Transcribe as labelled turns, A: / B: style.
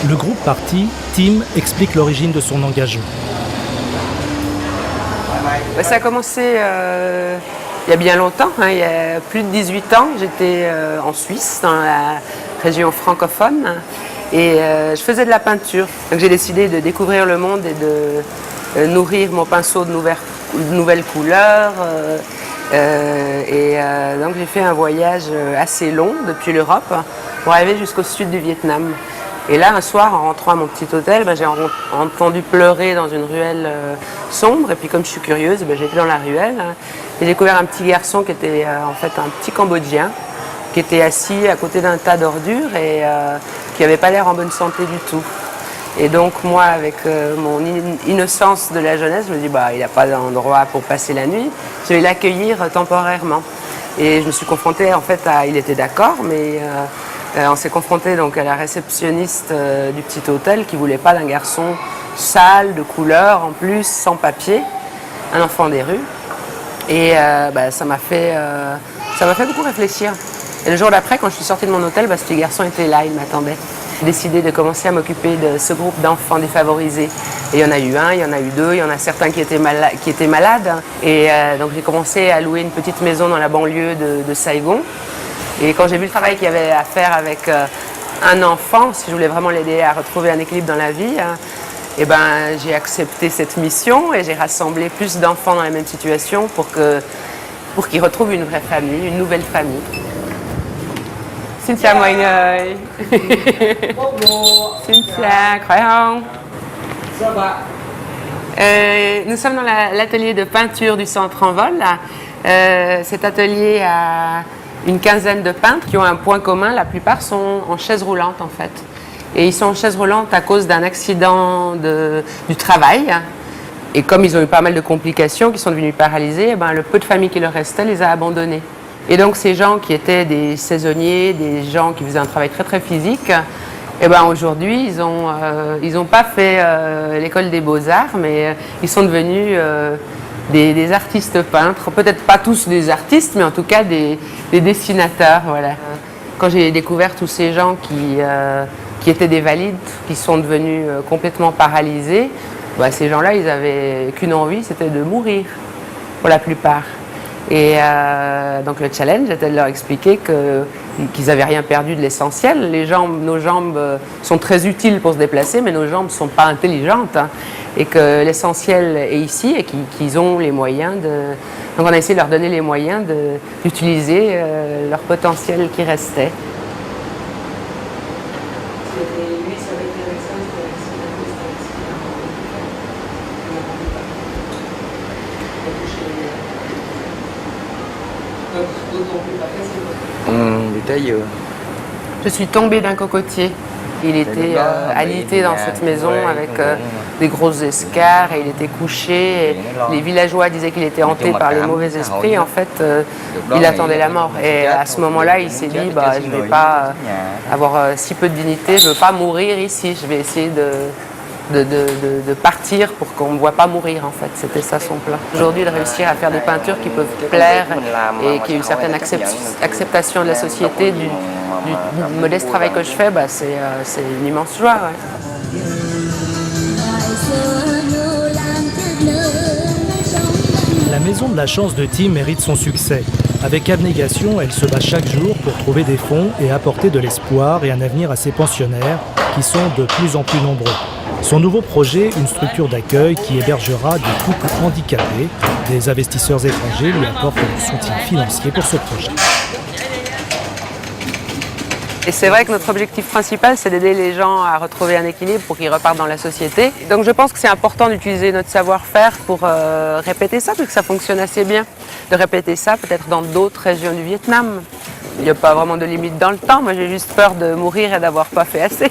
A: Le groupe parti, Tim explique l'origine de son engagement.
B: Ça a commencé il y a bien longtemps, il y a plus de 18 ans. J'étais en Suisse, dans la région francophone, et je faisais de la peinture. Donc j'ai décidé de découvrir le monde et de nourrir mon pinceau de nouvelles couleurs. Donc j'ai fait un voyage assez long depuis l'Europe pour arriver jusqu'au sud du Vietnam. Et là, un soir, en rentrant à mon petit hôtel, j'ai entendu pleurer dans une ruelle sombre. Et puis, comme je suis curieuse, j'étais dans la ruelle. J'ai découvert un petit garçon qui était en fait un petit Cambodgien, qui était assis à côté d'un tas d'ordures et qui n'avait pas l'air en bonne santé du tout. Et donc, moi, avec mon innocence de la jeunesse, je me dis, il n'a pas d'endroit pour passer la nuit. Je vais l'accueillir temporairement. Et je me suis confrontée, en fait, il était d'accord, mais... on s'est confronté donc à la réceptionniste du petit hôtel qui ne voulait pas d'un garçon sale, de couleur, en plus, sans papier, un enfant des rues. Et ça m'a fait beaucoup réfléchir. Et le jour d'après, quand je suis sortie de mon hôtel, ce petit garçon était là, il m'attendait. J'ai décidé de commencer à m'occuper de ce groupe d'enfants défavorisés. Et il y en a eu un, il y en a eu deux, il y en a certains qui étaient malades. Et donc j'ai commencé à louer une petite maison dans la banlieue de Saigon. Et quand j'ai vu le travail qu'il y avait à faire avec un enfant, si je voulais vraiment l'aider à retrouver un équilibre dans la vie, j'ai accepté cette mission et j'ai rassemblé plus d'enfants dans la même situation pour qu'ils retrouvent une vraie famille, une nouvelle famille. Xin chào mọi người. Xin chào, khỏe không? Nous sommes dans l'atelier de peinture du Centre en Vol. Cet atelier a une quinzaine de peintres qui ont un point commun, la plupart sont en chaise roulante en fait. Et ils sont en chaise roulante à cause d'un accident du travail. Et comme ils ont eu pas mal de complications, qui sont devenus paralysés, le peu de famille qui leur restait les a abandonnés. Et donc ces gens qui étaient des saisonniers, des gens qui faisaient un travail très très physique, aujourd'hui ils ont pas fait l'école des beaux-arts, mais ils sont devenus des artistes peintres, peut-être pas tous des artistes, mais en tout cas des dessinateurs. Voilà. Quand j'ai découvert tous ces gens qui étaient des valides, qui sont devenus complètement paralysés, ces gens-là, ils n'avaient qu'une envie, c'était de mourir, pour la plupart. Et donc le challenge était de leur expliquer qu'ils n'avaient rien perdu de l'essentiel. Nos jambes sont très utiles pour se déplacer, mais nos jambes ne sont pas intelligentes. Et que l'essentiel est ici et qu'ils ont les moyens de... Donc on a essayé de leur donner les moyens d'utiliser leur potentiel qui restait. Je suis tombée d'un cocotier. Il était alité dans cette maison avec des grosses escarres et il était couché. Et les villageois disaient qu'il était hanté par les mauvais esprits. En fait, il attendait la mort. Et à ce moment-là, il s'est dit, je ne vais pas avoir si peu de dignité, je ne veux pas mourir ici. Je vais essayer de partir pour qu'on ne me voit pas mourir en fait. C'était ça son plan. Aujourd'hui, de réussir à faire des peintures qui peuvent plaire et qui aient une certaine acceptation de la société du modeste travail que je fais, c'est une immense joie. Ouais.
A: La maison de la chance de Tim mérite son succès. Avec abnégation, elle se bat chaque jour pour trouver des fonds et apporter de l'espoir et un avenir à ses pensionnaires qui sont de plus en plus nombreux. Son nouveau projet, une structure d'accueil qui hébergera des couples handicapés, des investisseurs étrangers lui apportent le soutien financier pour ce projet.
B: Et c'est vrai que notre objectif principal, c'est d'aider les gens à retrouver un équilibre pour qu'ils repartent dans la société. Donc je pense que c'est important d'utiliser notre savoir-faire pour répéter ça, puisque ça fonctionne assez bien. De répéter ça peut-être dans d'autres régions du Vietnam. Il n'y a pas vraiment de limite dans le temps. Moi, j'ai juste peur de mourir et d'avoir pas fait assez.